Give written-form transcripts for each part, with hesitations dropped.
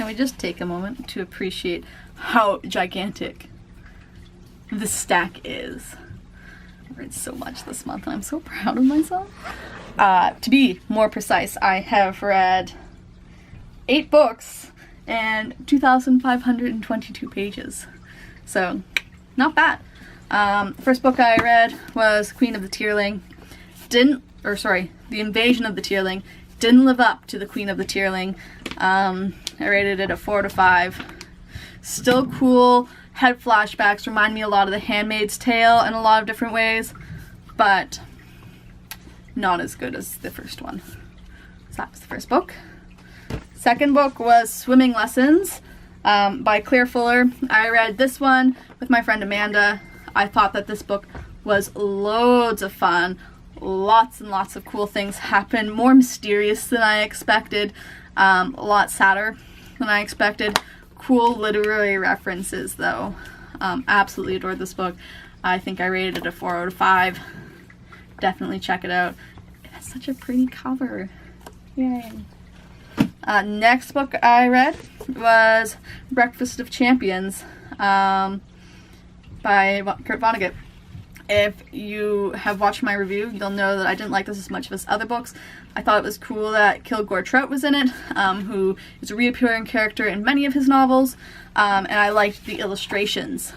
Can we just take a moment to appreciate how gigantic this stack is? I've read so much this month and I'm so proud of myself. To be more precise, I have read 8 books and 2,522 pages. So, not bad. First book I read was Queen of the Tearling. The Invasion of the Tearling. Didn't live up to the Queen of the Tearling. I rated it a 4 out of 5. Still cool. Had flashbacks. Remind me a lot of The Handmaid's Tale in a lot of different ways. But not as good as the first one. So that was the first book. Second book was Swimming Lessons by Claire Fuller. I read this one with my friend Amanda. I thought that this book was loads of fun. Lots and lots of cool things happen. More mysterious than I expected. A lot sadder than I expected. Cool literary references though. Absolutely adored this book. I think I rated it a 4 out of 5. Definitely check it out. It has such a pretty cover. Yay. Next book I read was Breakfast of Champions by Vonnegut. If you have watched my review, you'll know that I didn't like this as much as other books. I thought it was cool that Kilgore Trout was in it, who is a reappearing character in many of his novels, and I liked the illustrations.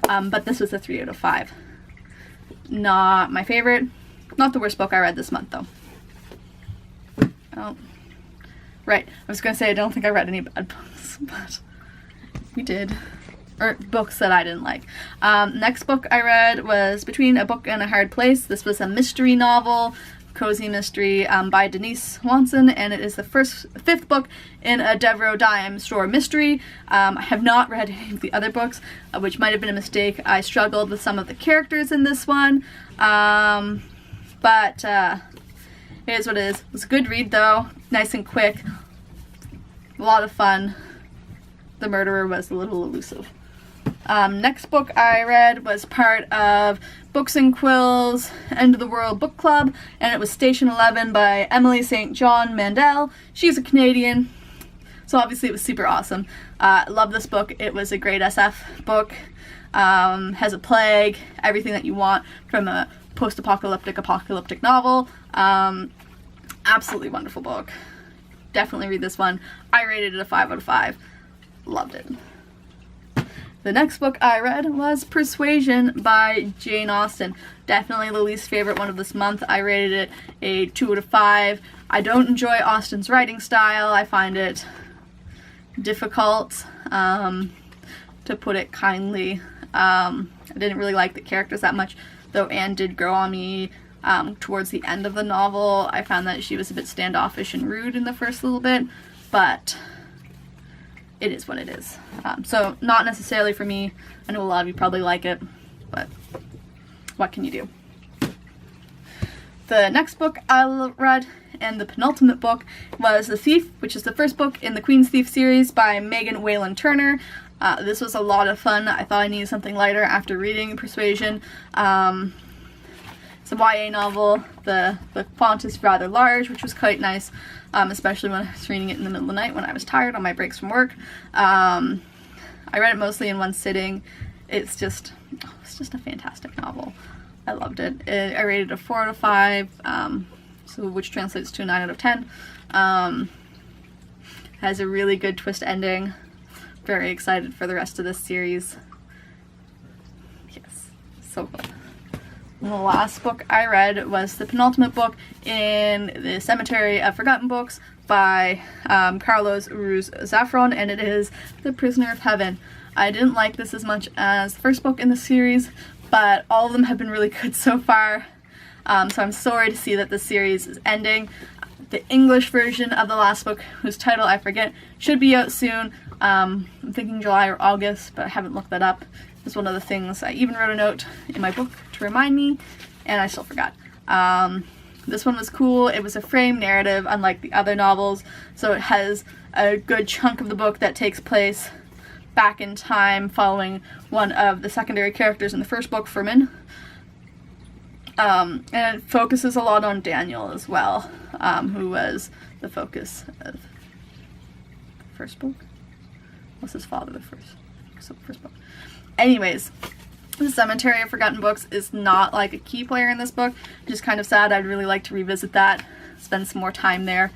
But this was a 3 out of 5. Not my favorite. Not the worst book I read this month, though. Oh. Right, I was going to say I don't think I read any bad books, but we did. Or books that I didn't like. Next book I read was Between a Book and a Hard Place. This was a mystery novel, cozy mystery, by Denise Swanson, and it is the fifth book in a Devereux Dime store mystery. I have not read any of the other books, which might have been a mistake. I struggled with some of the characters in this one, but it is what it is. It was a good read though, nice and quick, a lot of fun. The murderer was a little elusive. Next book I read was part of Books and Quills End of the World Book Club, and it was Station 11 by Emily St. John Mandel. She's a Canadian, so obviously it was super awesome. Love this book. It was a great SF book. Has a plague, everything that you want from a post-apocalyptic novel. Absolutely wonderful book. Definitely read this one. I rated it a 5 out of 5. Loved it. The next book I read was Persuasion by Jane Austen. Definitely the least favorite one of this month. I rated it a 2 out of 5. I don't enjoy Austen's writing style. I find it difficult, to put it kindly. I didn't really like the characters that much, though Anne did grow on me towards the end of the novel. I found that she was a bit standoffish and rude in the first little bit, but it is what it is. So not necessarily for me. I know a lot of you probably like it, but what can you do? The next book I read, and the penultimate book, was The Thief, which is the first book in the Queen's Thief series by Megan Whalen Turner. This was a lot of fun. I thought I needed something lighter after reading Persuasion. It's a YA novel. The font is rather large, which was quite nice, especially when I was reading it in the middle of the night when I was tired on my breaks from work. I read it mostly in one sitting. It's just a fantastic novel. I loved it. I rated it a 4 out of 5, which translates to a 9 out of 10. Has a really good twist ending. Very excited for the rest of this series. Yes, so good. And the last book I read was the penultimate book in the Cemetery of Forgotten Books by Carlos Ruiz Zafón, and it is The Prisoner of Heaven. I didn't like this as much as the first book in the series, but all of them have been really good so far. So I'm sorry to see that this series is ending. The English version of the last book, whose title I forget, should be out soon. I'm thinking July or August, but I haven't looked that up. It's one of the things I even wrote a note in my book to remind me, and I still forgot. This one was cool. It was a frame narrative, unlike the other novels, so it has a good chunk of the book that takes place back in time, following one of the secondary characters in the first book, Firmin. And it focuses a lot on Daniel as well, who was the focus of the first book. Was his father the first? So the first book. Anyways, the Cemetery of Forgotten Books is not like a key player in this book, which is kind of sad. I'd really like to revisit that, spend some more time there.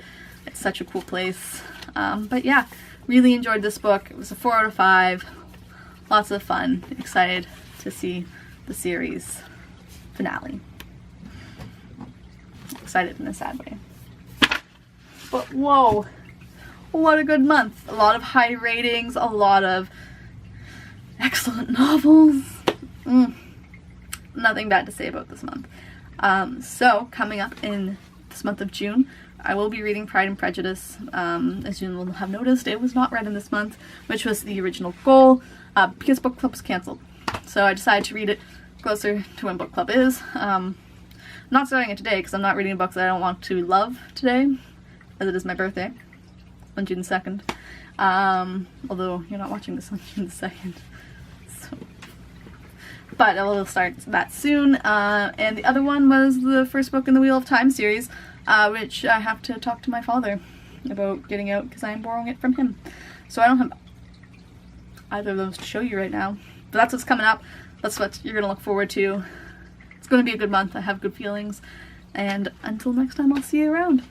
It's such a cool place. But yeah, really enjoyed this book. It was a 4 out of 5. Lots of fun. Excited to see the series finale. Excited in a sad way. But whoa, what a good month. A lot of high ratings, a lot of excellent novels. Nothing bad to say about this month. So coming up in this month of June, I will be reading Pride and Prejudice. As you will have noticed, it was not read in this month, which was the original goal, because book club was cancelled. So I decided to read it closer to when book club is. I'm not starting it today because I'm not reading books that I don't want to love today, as it is my birthday on June 2nd. Although you're not watching this on June 2nd. So. But I will start that soon. And the other one was the first book in the Wheel of Time series, which I have to talk to my father about getting out because I am borrowing it from him. So I don't have either of those to show you right now. But that's what's coming up. That's what you're going to look forward to. It's going to be a good month. I have good feelings. And until next time, I'll see you around.